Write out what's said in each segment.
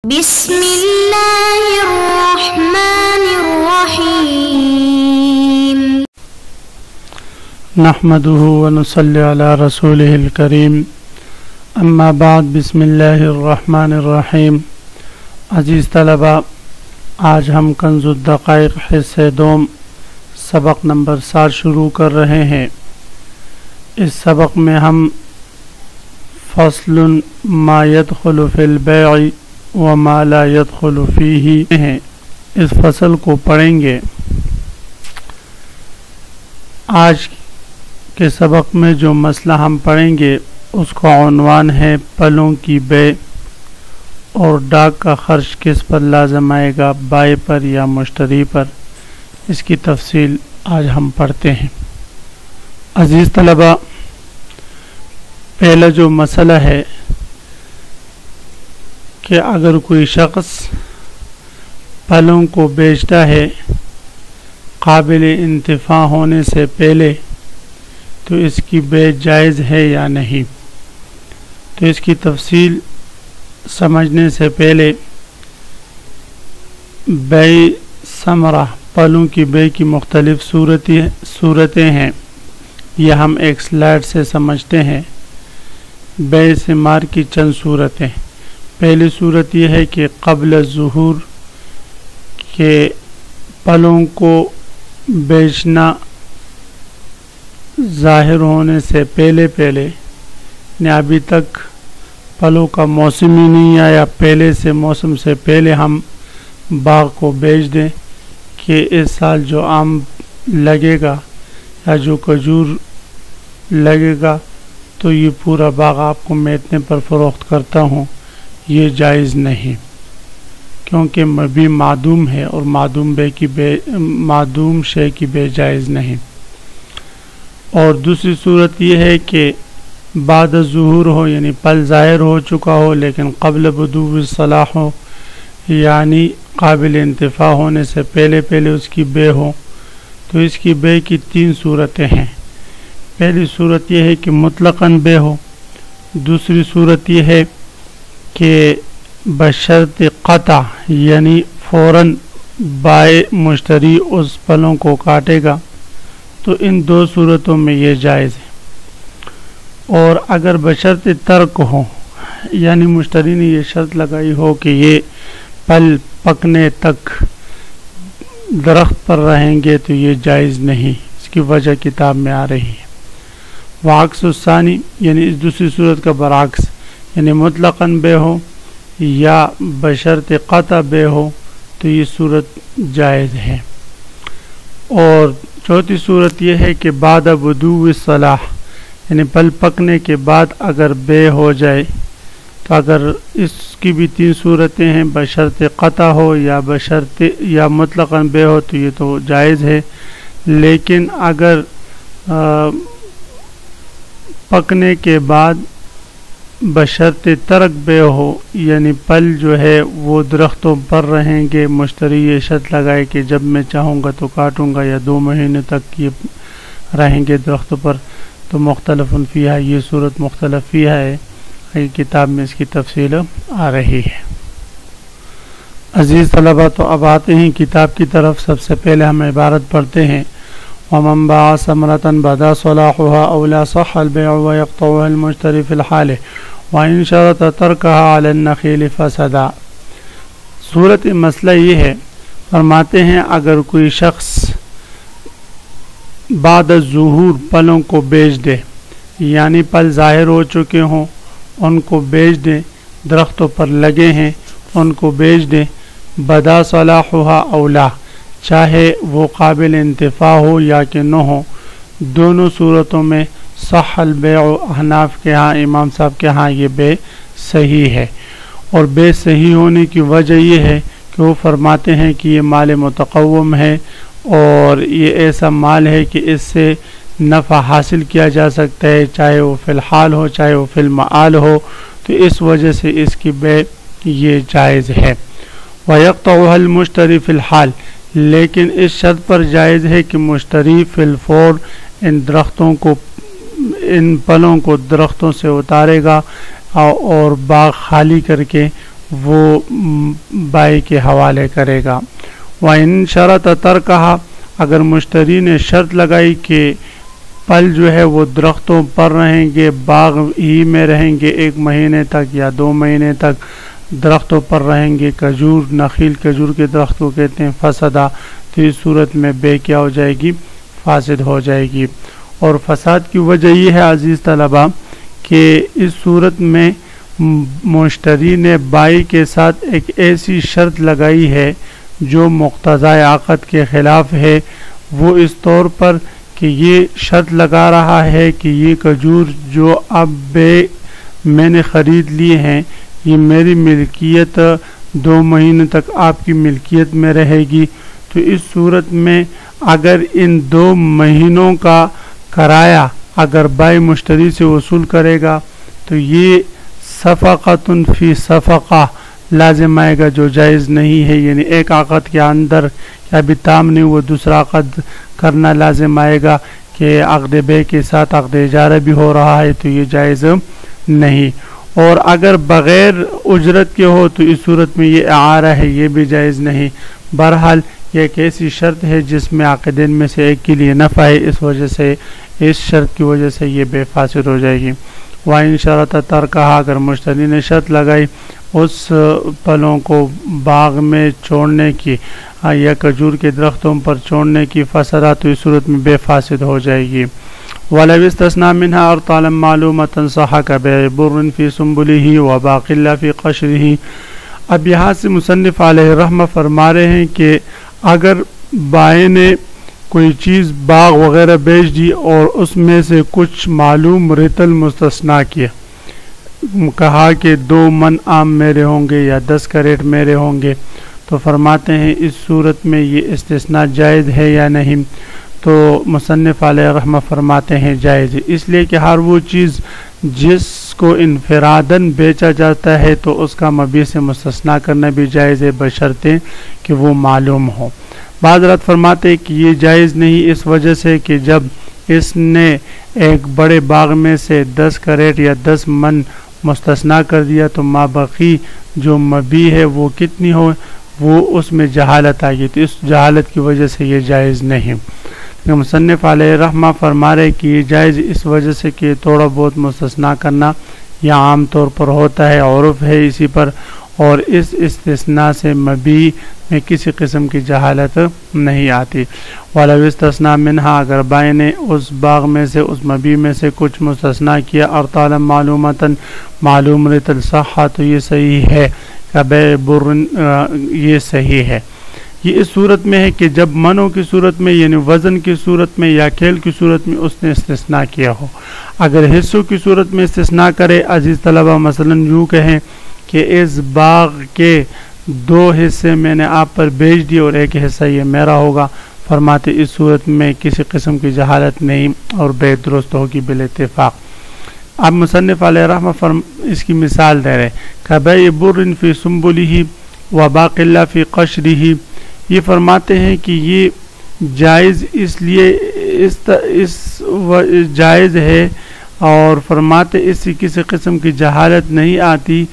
بسم اللہ الرحمن الرحیم نحمده ونصلی علی رسوله الکریم اما بعد بسم اللہ الرحمن الرحیم۔ عزیز طلبہ، آج ہم کنز الدقائق حصہ دوم سبق نمبر 7 شروع کر رہے ہیں۔ اس سبق میں ہم فصل ما يدخل فی البیع وما لا يدخل فیہ ہیں، اس فصل کو پڑھیں گے۔ آج کے سبق میں جو مسئلہ ہم پڑھیں گے اس کا عنوان ہے پلوں کی بے اور ڈاک کا خرچ کس پر لازم آئے گا، بائع پر یا مشتری پر۔ اس کی تفصیل آج ہم پڑھتے ہیں۔ عزیز طلبہ، پہلا جو مسئلہ ہے کہ اگر کوئی شخص پھلوں کو بیچتا ہے قابل انتفاع ہونے سے پہلے تو اس کی بیع جائز ہے یا نہیں۔ تو اس کی تفصیل سمجھنے سے پہلے بیع ثمرہ، پھلوں کی بیع کی مختلف صورتیں ہیں، یہ ہم ایک سلائیڈ سے سمجھتے ہیں۔ بیع ثمار کی چند صورتیں۔ پہلی صورت یہ ہے کہ قبل ظہور کے پھلوں کو بیچنا ظاہر ہونے سے پہلے یعنی ابھی تک پھلوں کا موسم ہی نہیں آیا، پہلے سے موسم سے پہلے ہم باغ کو بیچ دیں کہ اس سال جو آم لگے گا یا جو کھجور لگے گا تو یہ پورا باغ آپ کو میں اتنے پر فروخت کرتا ہوں، یہ جائز نہیں، کیونکہ مبی معدوم ہے اور معدوم شے کی بے جائز نہیں۔ اور دوسری صورت یہ ہے کہ بعد ظہور ہو، یعنی پھل ظاہر ہو چکا ہو لیکن قبل بدو صلاح ہو، یعنی قابل انتفاع ہونے سے پہلے اس کی بے ہو۔ تو اس کی بے کی 3 صورتیں ہیں۔ پہلی صورت یہ ہے کہ مطلقاً بے ہو، دوسری صورت یہ ہے کہ بشرط قطع، یعنی فوراً بائع مشتری اس پھلوں کو کاٹے گا، تو ان 2 صورتوں میں یہ جائز ہے۔ اور اگر بشرط ترک ہو، یعنی مشتری نے یہ شرط لگائی ہو کہ یہ پھل پکنے تک درخت پر رہیں گے تو یہ جائز نہیں، اس کی وجہ کتاب میں آ رہی ہے۔ وعکس الثانی، یعنی اس دوسری صورت کا برعکس، یعنی مطلقاً بے ہو یا بشرط قطع بے ہو تو یہ صورت جائز ہے۔ اور چوتھی صورت یہ ہے کہ بعد بدو صلاح، یعنی پھل پکنے کے بعد اگر بے ہو جائے تو اگر اس کی بھی 3 صورتیں ہیں، بشرط قطع ہو یا مطلقاً بے ہو تو یہ تو جائز ہے، لیکن اگر پکنے کے بعد بشرط ترک بے ہو، یعنی پھل جو ہے وہ درختوں پر رہیں گے، مشتری یہ شرط لگائے کہ جب میں چاہوں گا تو کاٹوں گا، یا 2 مہینے تک یہ رہیں گے درختوں پر، تو مختلف فیہا، یہ صورت مختلف فیہا ہے، کتاب میں اس کی تفصیل آ رہی ہے۔ عزیز طلبہ، تو اب آتے ہیں کتاب کی طرف۔ سب سے پہلے ہم عبارت پڑھتے ہیں: ومن باع ثمرة بدا صلاحها أو لا صح البيع ويقطعها المشتري في الحال وإن شرط تركها على النخيل فسدا۔ صورت مسئلہ یہ ہے، فرماتے ہیں اگر کوئی شخص بعد الظہور پھلوں کو بیچ دے، یعنی پھل ظاہر ہو چکے ہوں ان کو بیچ دیں، درختوں پر لگے ہیں ان کو بیچ دیں، بدا صلاحها أو لا، چاہے وہ قابل انتفاع ہو یا کہ نہ ہو، دونوں صورتوں میں صح البیع، احناف کے ہاں، امام صاحب کے ہاں یہ بے صحیح ہے۔ اور بے صحیح ہونے کی وجہ یہ ہے کہ وہ فرماتے ہیں کہ یہ مال متقوم ہے اور یہ ایسا مال ہے کہ اس سے نفع حاصل کیا جا سکتا ہے، چاہے وہ فی الحال ہو چاہے وہ فی المآل ہو، تو اس وجہ سے اس کی بے یہ جائز ہے۔ وَيَقْطَعُهَا الْمُشْتَرِي فِي الْحَالِ، لیکن اس شرط پر جائز ہے کہ مشتری فی الفور ان پھلوں کو درختوں سے اتارے گا اور باغ خالی کر کے وہ بائی کے حوالے کرے گا۔ وَإِن شَرَطَ تَرْكَهَا، اگر مشتری نے شرط لگائی کہ پل جو ہے وہ درختوں پر رہیں گے، باغ ہی میں رہیں گے 1 مہینے تک یا 2 مہینے تک درختوں پر رہیں گے، کھجور نخیل کھجور کے درخت کو کہتے ہیں، فسدا، تو اس صورت میں بے کیا ہو جائے گی؟ فاسد ہو جائے گی۔ اور فساد کی وجہ یہ ہے عزیز طلبہ کہ اس صورت میں مشتری نے بائی کے ساتھ ایک ایسی شرط لگائی ہے جو مقتضی عقد کے خلاف ہے، وہ اس طور پر کہ یہ شرط لگا رہا ہے کہ یہ کھجور جو اب میں نے خرید لیے ہیں یہ میری ملکیت 2 مہینے تک آپ کی ملکیت میں رہے گی، تو اس صورت میں اگر ان 2 مہینوں کا کرایہ اگر بائی مشتری سے وصول کرے گا تو یہ صفقۃ فی صفقہ لازم آئے گا، جو جائز نہیں ہے، یعنی ایک عقد کے اندر ابھی تام نہیں وہ دوسرا عقد کرنا لازم آئے گا کہ عقد بے کے ساتھ عقد اجارہ بھی ہو رہا ہے، تو یہ جائز نہیں۔ اور اگر بغیر اجرت کے ہو تو اس صورت میں یہ اعارہ ہے، یہ بھی جائز نہیں۔ بہرحال یہ ایک ایسی شرط ہے جس میں عاقدین میں سے ایک کے لیے نفع ہے، اس وجہ سے اس شرط کی وجہ سے یہ بے فاسد ہو جائے گی۔ وَإِن شَرَطَ تَرْكَهَا، اگر مشتری نے شرط لگائی اس پھلوں کو باغ میں چھوڑنے کی یا کھجور کے درختوں پر چھوڑنے کی، فسدا، تو اس صورت میں بے فاسد ہو جائے گی۔ وَلَوِ اسْتَثْنَىٰ مِنْهَا أَرْطَالًا مَّعْلُومَةً صَحَّ كَبَيْعِ بُرٍّ فِي سُنبُلِهِ وَبَاقِلَّ فِي قَشْرِهِ۔ اب یہاں سے مصنف علیہ الرحمہ فرما رہے ہیں کہ اگر بائی نے کوئی چیز باغ وغیرہ بیچ دی اور اس میں سے کچھ معلوم رطل مستثنیٰ کیا، کہا کہ 2 من آم میرے ہوں گے یا 10 کریٹ میرے ہوں گے، تو فرماتے ہیں اس صورت میں یہ استثناء جائز ہے یا نہیں؟ تو مصنف علیہ رحمہ فرماتے ہیں جائز ہے، اس لیے کہ ہر وہ چیز جس کو انفراداً بیچا جاتا ہے تو اس کا مبیع سے مستثنیٰ کرنا بھی جائز ہے، بشرطے کہ وہ معلوم ہو۔ بعض حضرات فرماتے ہیں کہ یہ جائز نہیں، اس وجہ سے کہ جب اس نے ایک بڑے باغ میں سے 10 کریٹ یا 10 من مستثنیٰ کر دیا تو مابقی جو مبیع ہے وہ کتنی ہو، وہ اس میں جہالت آ گئی، تو اس جہالت کی وجہ سے یہ جائز نہیں۔ مصنف علیہ رحمہ فرما رہے کہ یہ جائز اس وجہ سے کہ تھوڑا بہت مستثنیٰ کرنا یہ عام طور پر ہوتا ہے، عرف ہے اسی پر، اور اس استثناء سے مبیع میں کسی قسم کی جہالت نہیں آتی۔ وَلَوِ اسْتَثْنَىٰ مِنْهَا، اگر بائی نے اس باغ میں سے اس مبیع میں سے کچھ مستثنیٰ کیا، أَرْطَالًا مَّعْلُومَةً معلوم رطل، صحّ، تو یہ صحیح ہے، كَبَيْعِ بُرٍّ، یہ صحیح ہے۔ یہ اس صورت میں ہے کہ جب منوں کی صورت میں یعنی وزن کی صورت میں یا کیل کی صورت میں اس نے استثناء کیا ہو۔ اگر حصوں کی صورت میں استثناء کرے عزیز طلبہ، مثلا یوں کہیں کہ اس باغ کے 2 حصے میں نے آپ پر بیچ دیے اور ایک حصہ یہ میرا ہوگا، فرماتے اس صورت میں کسی قسم کی جہالت نہیں اور بے درست ہوگی بالاتفاق۔ اب مصنف علیہ رحمہ اس کی مثال دے رہے، کَبَیْعِ بُرٍّ فِی سُنبُلِهِ وَبَاقِلَّ فِی قَشْرِهِ، یہ فرماتے ہیں کہ یہ جائز اس لیے اس جائز ہے، اور فرماتے اس سے کسی قسم کی جہالت نہیں آتی،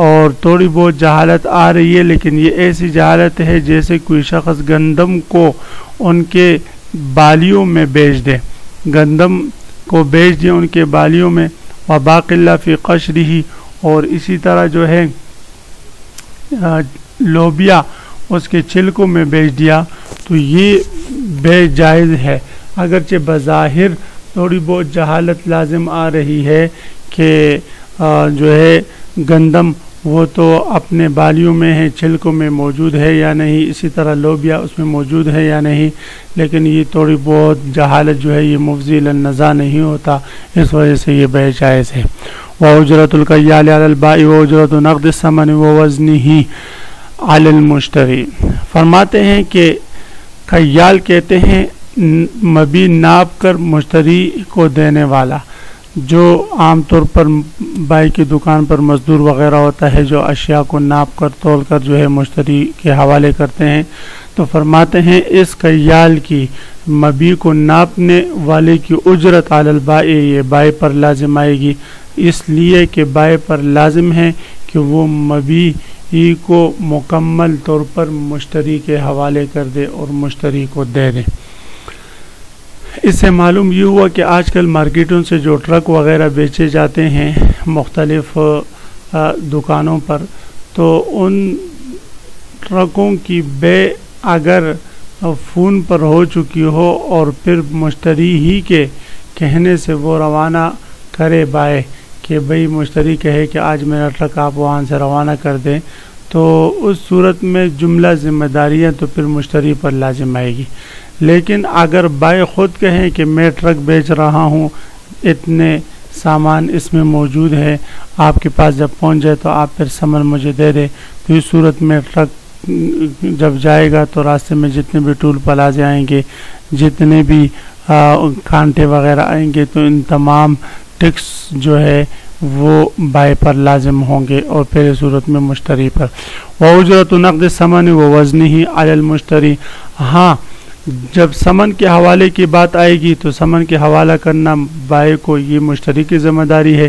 اور تھوڑی بہت جہالت آ رہی ہے لیکن یہ ایسی جہالت ہے جیسے کوئی شخص گندم کو ان کے بالیوں میں بیچ دے، گندم کو بیچ دے ان کے بالیوں میں، وَبَاقِلَّ فِی قَشْرِهِ، اور اسی طرح جو ہے لوبیا اس کے چھلکوں میں بیچ دیا، تو یہ بے جائز ہے، اگرچہ بظاہر تھوڑی بہت جہالت لازم آ رہی ہے کہ جو ہے گندم وہ تو اپنے بالیوں میں ہے، چھلکوں میں موجود ہے یا نہیں، اسی طرح لوبیا اس میں موجود ہے یا نہیں، لیکن یہ تھوڑی بہت جہالت جو ہے یہ مفضی للنزاع نہیں ہوتا، اس وجہ سے یہ بے جائز ہے۔ وَأُجْرَةُ الْكَيَّالِ عَلَى الْبَائِعِ وَأُجْرَةُ نَقْدِ الثَّمَنِ وَوَزْنِهِ عَلَى الْمُشْتَرِي، فرماتے ہیں کہ کیال کہتے ہیں مبیع ناپ کر مشتری کو دینے والا، جو عام طور پر بائی کی دکان پر مزدور وغیرہ ہوتا ہے جو اشیاء کو ناپ کر تول کر جو ہے مشتری کے حوالے کرتے ہیں، تو فرماتے ہیں اس کیال کی مبیع کو ناپنے والے کی اجرت علی البائع، یہ بائی پر لازم آئے گی، اس لیے کہ بائی پر لازم ہے کہ وہ مبیع ای کو مکمل طور پر مشتری کے حوالے کر دے اور مشتری کو دے دے۔ اس سے معلوم یہ ہوا کہ آج کل مارکیٹوں سے جو ٹرک وغیرہ بیچے جاتے ہیں مختلف دکانوں پر، تو ان ٹرکوں کی بے اگر فون پر ہو چکی ہو اور پھر مشتری ہی کے کہنے سے وہ روانہ کرے بائے کہ بھئی مشتری کہے کہ آج میرا ٹرک آپ وہاں سے روانہ کر دیں، تو اس صورت میں جملہ ذمہ داریاں تو پھر مشتری پر لازم آئے گی۔ لیکن اگر بائے خود کہیں کہ میں ٹرک بیچ رہا ہوں، اتنے سامان اس میں موجود ہے، آپ کے پاس جب پہنچ جائے تو آپ پھر سامان مجھے دے دے، تو اس صورت میں ٹرک جب جائے گا تو راستے میں جتنے بھی ٹول پلازے آئیں گے، جتنے بھی کانٹے وغیرہ آئیں گے، تو ان تمام ٹیکس جو ہے وہ بائے پر لازم ہوں گے اور پھر اس صورت میں مشتری پر۔ وَأُجْرَةُ نَقْدِ الثَّمَنِ وَوَزْنِهِ عَلَى الْمُشْتَرِي، ہاں جب سمن کے حوالے کی بات آئے گی تو سمن کے حوالہ کرنا بائے کو یہ مشتری کی ذمہ داری ہے،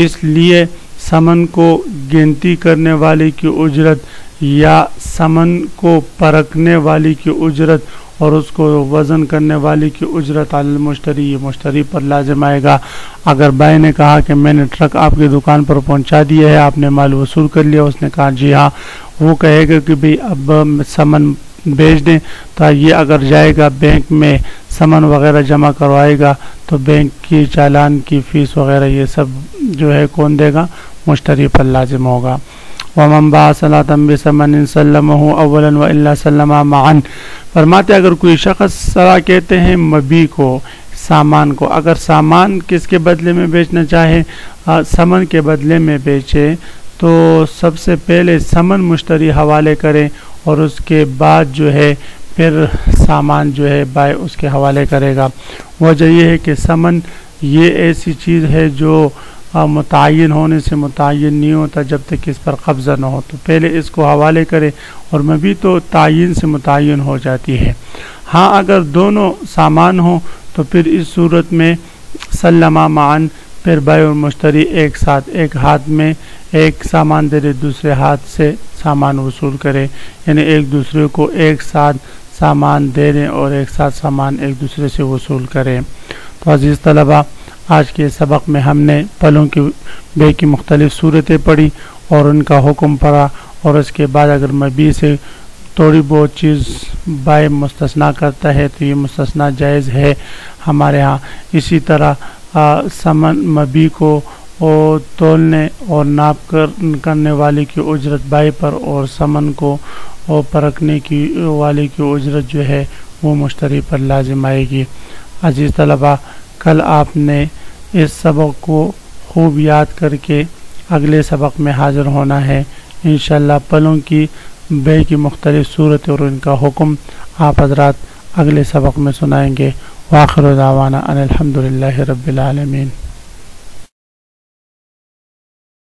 اس لیے سمن کو گنتی کرنے والے کی اجرت یا سمن کو پرکھنے والی کی اجرت اور اس کو وزن کرنے والی کی اجرت علی المشتری، یہ مشتری پر لازم آئے گا۔ اگر بھائی نے کہا کہ میں نے ٹرک آپ کی دکان پر پہنچا دیا ہے، آپ نے مال وصول کر لیا، اس نے کہا جی ہاں، وہ کہے گا کہ بھئی اب سمن بیچ دیں، تو یہ اگر جائے گا بینک میں سمن وغیرہ جمع کروائے گا تو بینک کی چالان کی فیس وغیرہ یہ سب جو ہے کون دے گا؟ مشتری پر لازم ہوگا۔ وَمَنْ بَاعَ صَلَاةً بِثَمَنٍ سَلَّمَهُ أَوَّلًا وَإِلَّا سَلَّمَهَا مَعًا، فرماتے اگر کوئی شخص صلاح کہتے ہیں مبی کو، سامان کو، اگر سامان کس کے بدلے میں بیچنا چاہے، سمن کے بدلے میں بیچے، تو سب سے پہلے سمن مشتری حوالے کریں اور اس کے بعد جو ہے پھر سامان جو ہے بائے اس کے حوالے کرے گا۔ وجہ یہ ہے کہ سمن یہ ایسی چیز ہے جو متعین ہونے سے متعین نہیں ہوتا جب تک اس پر قبضہ نہ ہو، تو پہلے اس کو حوالے کرے، اور مبی تو تعین سے متعین ہو جاتی ہے۔ ہاں اگر دونوں سامان ہوں تو پھر اس صورت میں سلما معاً، پھر بائے اور مشتری ایک ساتھ، ایک ہاتھ میں ایک سامان دے دے، دوسرے ہاتھ سے سامان وصول کرے، یعنی ایک دوسرے کو ایک ساتھ سامان دے دیں اور ایک ساتھ سامان ایک دوسرے سے وصول کریں۔ تو عزیز طلبہ، آج کے سبق میں ہم نے پھلوں کی بے کی مختلف صورتیں پڑھی اور ان کا حکم پڑھا، اور اس کے بعد اگر مبی سے تھوڑی بہت چیز بائے مستثنا کرتا ہے تو یہ مستثنا جائز ہے ہمارے ہاں۔ اسی طرح سمن مبی کو تولنے اور ناپ کرنے والے کی اجرت بائے پر، اور سمن کو پرکھنے کی والے کی اجرت جو ہے وہ مشتری پر لازم آئے گی۔ عزیز طلبہ، کل آپ نے اس سبق کو خوب یاد کر کے اگلے سبق میں حاضر ہونا ہے۔ انشاءاللہ پھلوں کی بے کی مختلف صورت اور ان کا حکم آپ حضرات اگلے سبق میں سنائیں گے۔ وآخر دعوانا ان الحمدللہ رب العالمین۔